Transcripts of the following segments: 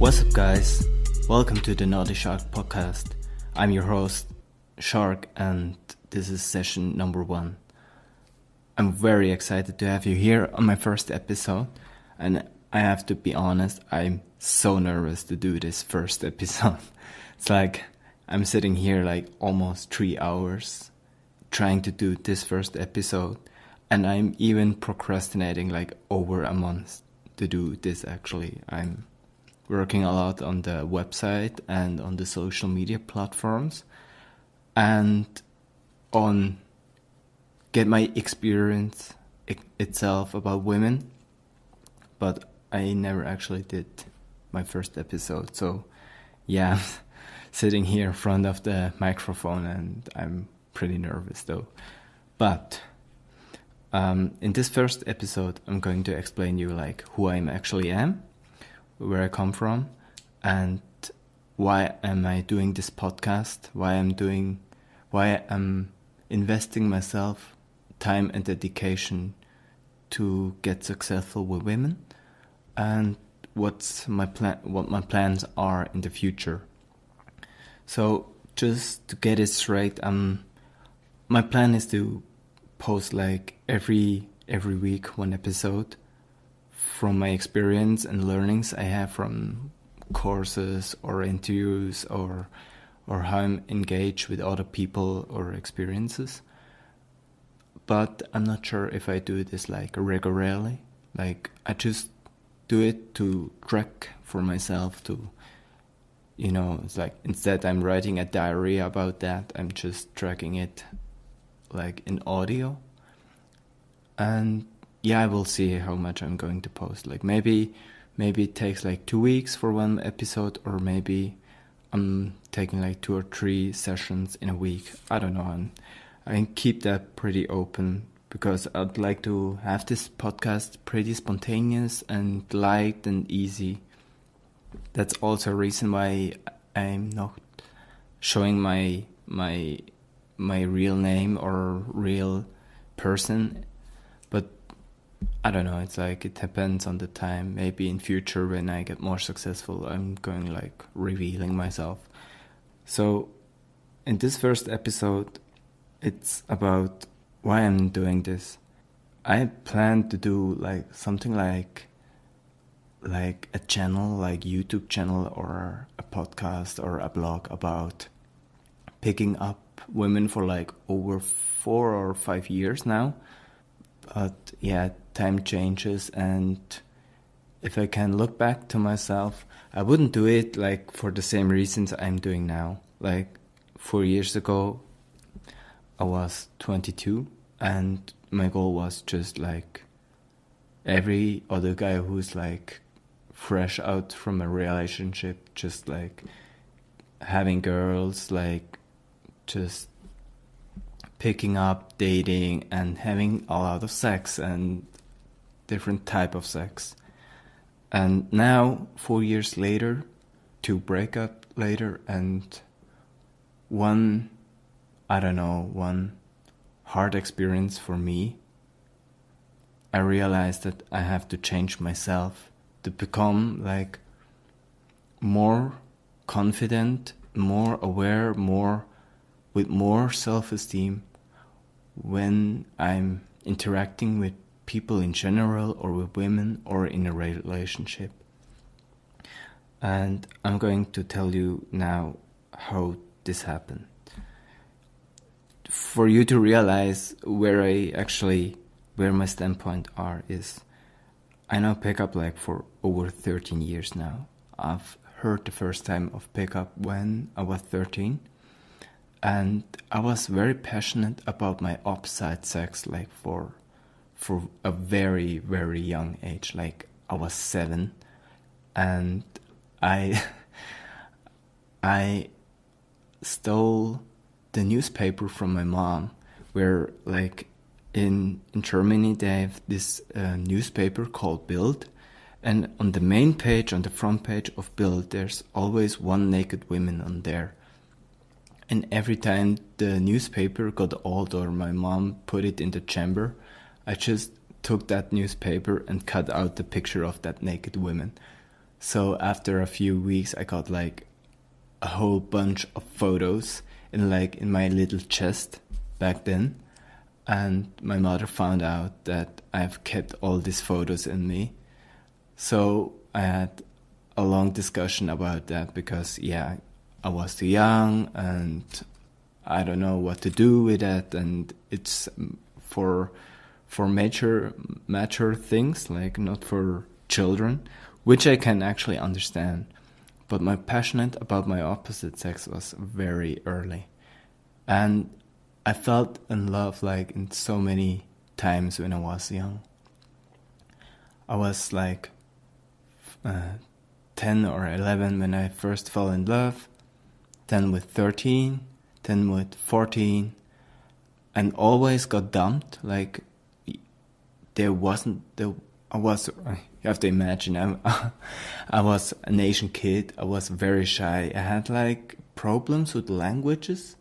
What's up, guys? Welcome to the Naughty Shark podcast. I'm your host, Shark, and this is session number 1. I'm very excited to have you here on my first episode, and I have to be honest, I'm so nervous to do this first episode. It's like I'm sitting here like almost 3 hours trying to do this first episode, and I'm even procrastinating like over a month to do this. Actually, I'm working a lot on the website and on the social media platforms and on get my experience itself about women, but I never actually did my first episode. So yeah, I'm sitting here in front of the microphone and I'm pretty nervous though. But in this first episode, I'm going to explain you like who I actually am, where I come from, and why am I doing this podcast, why I'm investing myself time and dedication to get successful with women, and what my plans are in the future. So just to get it straight, my plan is to post like every week one episode from my experience and learnings I have from courses or interviews or how I'm engaged with other people or experiences. But I'm not sure if I do this like regularly. Like I just do it to track for myself to, it's like instead I'm writing a diary about that, I'm just tracking it like in audio. And yeah, I will see how much I'm going to post. Like maybe it takes like 2 weeks for one episode, or maybe I'm taking like 2 or 3 sessions in a week. I don't know. And I can keep that pretty open because I'd like to have this podcast pretty spontaneous and light and easy. That's also a reason why I'm not showing my real name or real person. But I don't know, it's like it depends on the time. Maybe in future when I get more successful, I'm going like revealing myself. So in this first episode, it's about why I'm doing this. I plan to do like something like a channel, like YouTube channel or a podcast or a blog about picking up women for like over 4 or 5 years now. But yeah, time changes, and if I can look back to myself, I wouldn't do it like for the same reasons I'm doing now. Like 4 years ago, I was 22, and my goal was just like every other guy who's like fresh out from a relationship, just like having girls, like just picking up, dating, and having a lot of sex and different type of sex. And now, 4 years later, 2 breakup later, and one hard experience for me, I realized that I have to change myself to become like more confident, more aware, with more self-esteem when I'm interacting with people in general or with women or in a relationship. And I'm going to tell you now how this happened. For you to realize where my standpoint is, I know pickup like for over 13 years now. I've heard the first time of pickup when I was 13. And I was very passionate about my opposite sex, like for a very, very young age. Like I was 7, and I stole the newspaper from my mom, where like in Germany they have this newspaper called Bild, and on the main page, on the front page of Bild, there's always one naked woman on there. And every time the newspaper got old or my mom put it in the chamber, I just took that newspaper and cut out the picture of that naked woman. So after a few weeks, I got like a whole bunch of photos in my little chest back then. And my mother found out that I've kept all these photos in me. So I had a long discussion about that because, yeah, I was too young and I don't know what to do with that. And it's for mature things, like not for children, which I can actually understand. But my passionate about my opposite sex was very early. And I felt in love like in so many times when I was young. I was like 10 or 11 when I first fell in love, then with 13, then with 14, and always got dumped. Like you have to imagine, I was an Asian kid. I was very shy. I had like problems with languages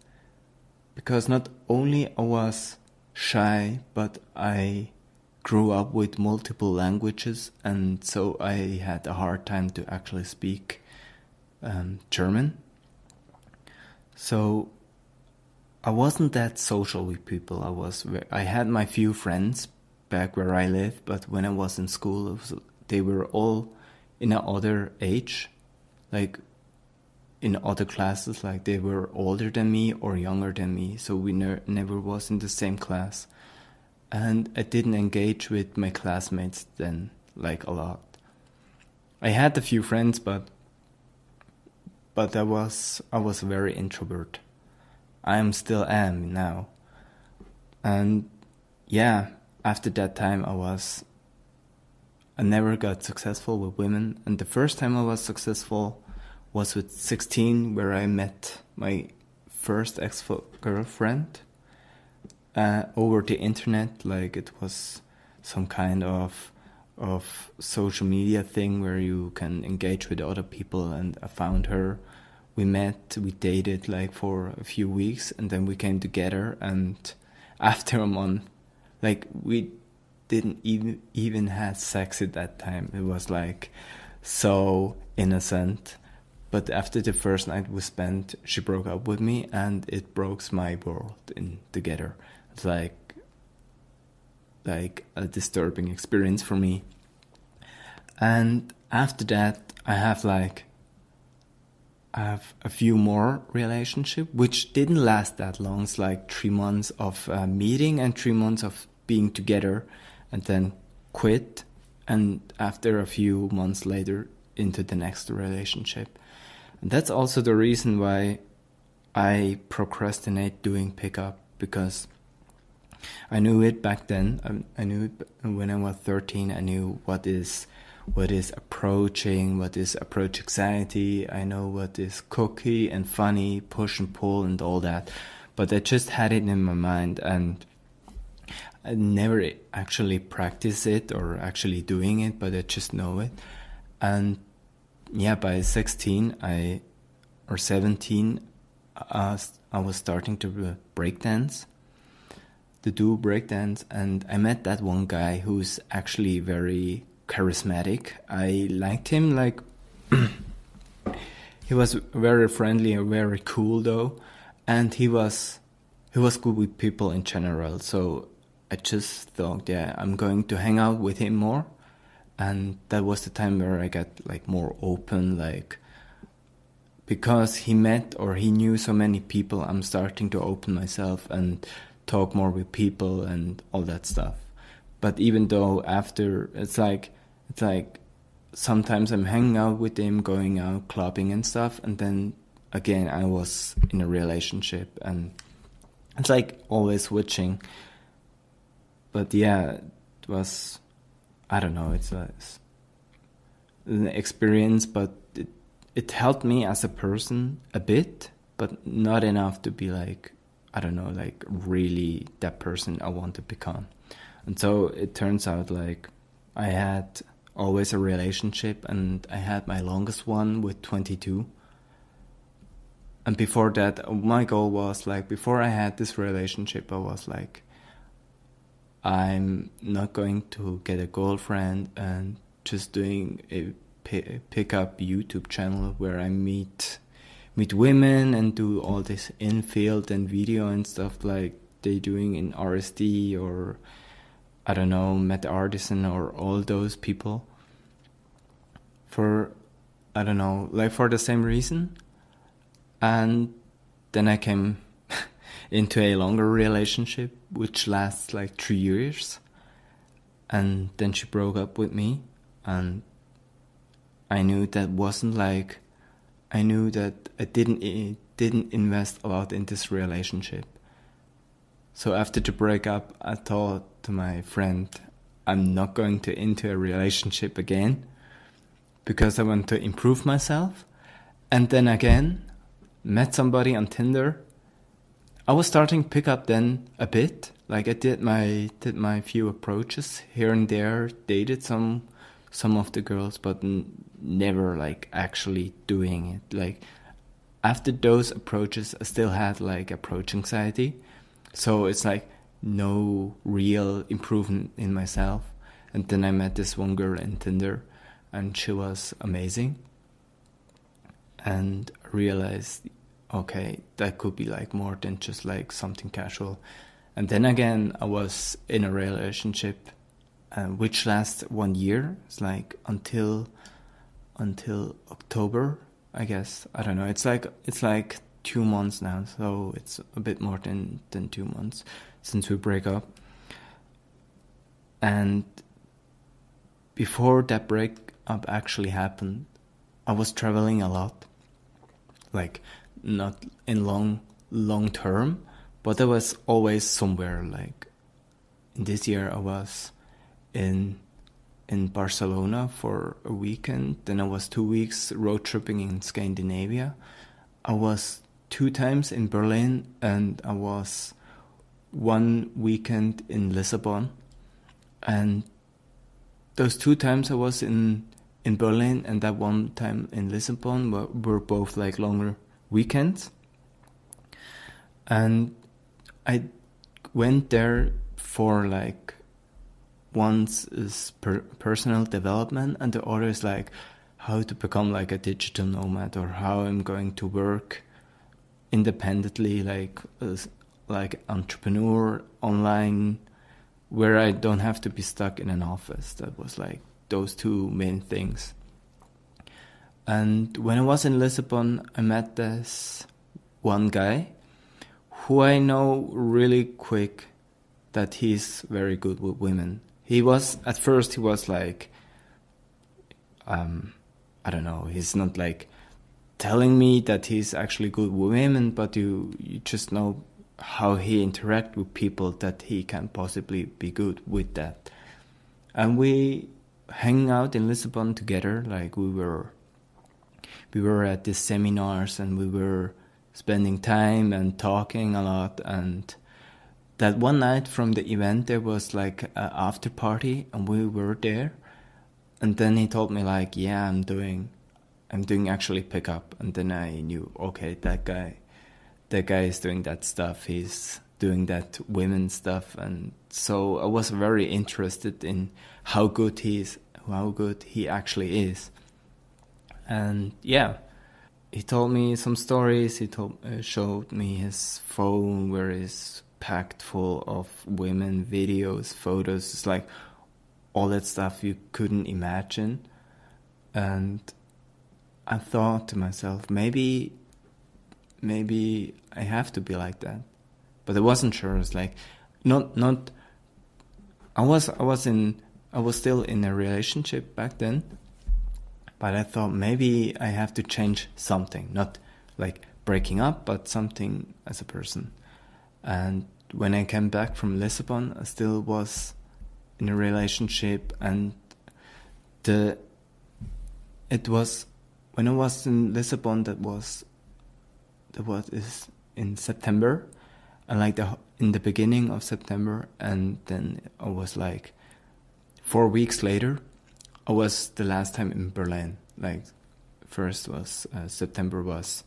because not only I was shy, but I grew up with multiple languages, and so I had a hard time to actually speak German. So I wasn't that social with people. I had my few friends back where I live, but when I was in school, they were all in another age, like in other classes, like they were older than me or younger than me, so we never was in the same class. And I didn't engage with my classmates then, like a lot. I had a few friends, but I was a very introvert. I still am now. And yeah, after that time I never got successful with women. And the first time I was successful was with 16, where I met my first ex-girlfriend over the internet. Like it was some kind of social media thing where you can engage with other people, and I found her. We met, we dated like for a few weeks, and then we came together, and after a month, like we didn't even have sex at that time. It was like so innocent. But after the first night we spent, she broke up with me, and it broke my world together. It's like a disturbing experience for me. And after that, I have a few more relationships, which didn't last that long. It's like 3 months of meeting and 3 months of being together, and then quit. And after a few months later, into the next relationship. And that's also the reason why I procrastinate doing pickup, because I knew it back then. I knew it when I was 13. I knew what is approaching, what is approach anxiety. I know what is cookie and funny, push and pull and all that. But I just had it in my mind, and I never actually practice it or actually doing it, but I just know it. And yeah, by 16 or 17, I was starting to do breakdance, and I met that one guy who's actually very charismatic. I liked him, like he was very friendly and very cool though, and he was good with people in general. So I just thought, yeah, I'm going to hang out with him more. And that was the time where I got like more open, like because he knew so many people, I'm starting to open myself and talk more with people and all that stuff. But even though after, it's like sometimes I'm hanging out with him, going out clubbing and stuff, and then again I was in a relationship, and it's like always switching. But yeah, it was, I don't know, it's an experience, but it helped me as a person a bit, but not enough to be like, I don't know, like really that person I want to become. And so it turns out like I had always a relationship, and I had my longest one with 22. And before that, my goal was like, before I had this relationship, I was like, I'm not going to get a girlfriend and just doing a pick up YouTube channel where I meet women and do all this in-field and video and stuff like they doing in RSD or I don't know, Meta Artisan or all those people for, I don't know, like for the same reason. And then I came into a longer relationship which lasts like 3 years. And then she broke up with me, and I knew that wasn't like, I knew that I didn't invest a lot in this relationship. So after the breakup, I thought to my friend, I'm not going to into a relationship again because I want to improve myself. And then again, met somebody on Tinder. I was starting to pick up then a bit. Like I did my few approaches here and there, dated some of the girls, but never like actually doing it. Like after those approaches, I still had like approach anxiety. So it's like no real improvement in myself. And then I met this one girl in Tinder and she was amazing. And I realized, okay, that could be like more than just like something casual. And then again, I was in a relationship which lasts 1 year. It's like until October, I guess. I don't know. It's like 2 months now, so it's a bit more than 2 months since we break up. And before that breakup actually happened, I was traveling a lot, like not in long term, but I was always somewhere. Like in this year, I was in Barcelona for a weekend. Then I was 2 weeks road tripping in Scandinavia. I was 2 times in Berlin, and I was 1 weekend in Lisbon. And those 2 times I was in Berlin and that 1 time in Lisbon were both like longer weekends. And I went there for like, once is personal development and the other is like how to become like a digital nomad, or how I'm going to work independently, like entrepreneur online, where I don't have to be stuck in an office. That was like those 2 main things. And when I was in Lisbon, I met this one guy who I know really quick that he's very good with women. At first he was like, I don't know, he's not like telling me that he's actually good with women, but you just know how he interacts with people that he can possibly be good with that. And we hang out in Lisbon together, like we were at these seminars and we were spending time and talking a lot. And that one night from the event there was like an after party and we were there. And then he told me like, yeah, I'm doing actually pickup. And then I knew, okay, that guy is doing that stuff. He's doing that women stuff. And so I was very interested in how good he actually is. And yeah, he told me some stories. He showed me his phone where it's packed full of women, videos, photos. It's like all that stuff you couldn't imagine. And I thought to myself, maybe I have to be like that. But I wasn't sure. It's like I was still in a relationship back then. But I thought maybe I have to change something, not like breaking up, but something as a person. And when I came back from Lisbon, I still was in a relationship, and it was when I was in Lisbon. That was in September, and like in the beginning of September, and then I was like 4 weeks later. I was the last time in Berlin. Like first was September was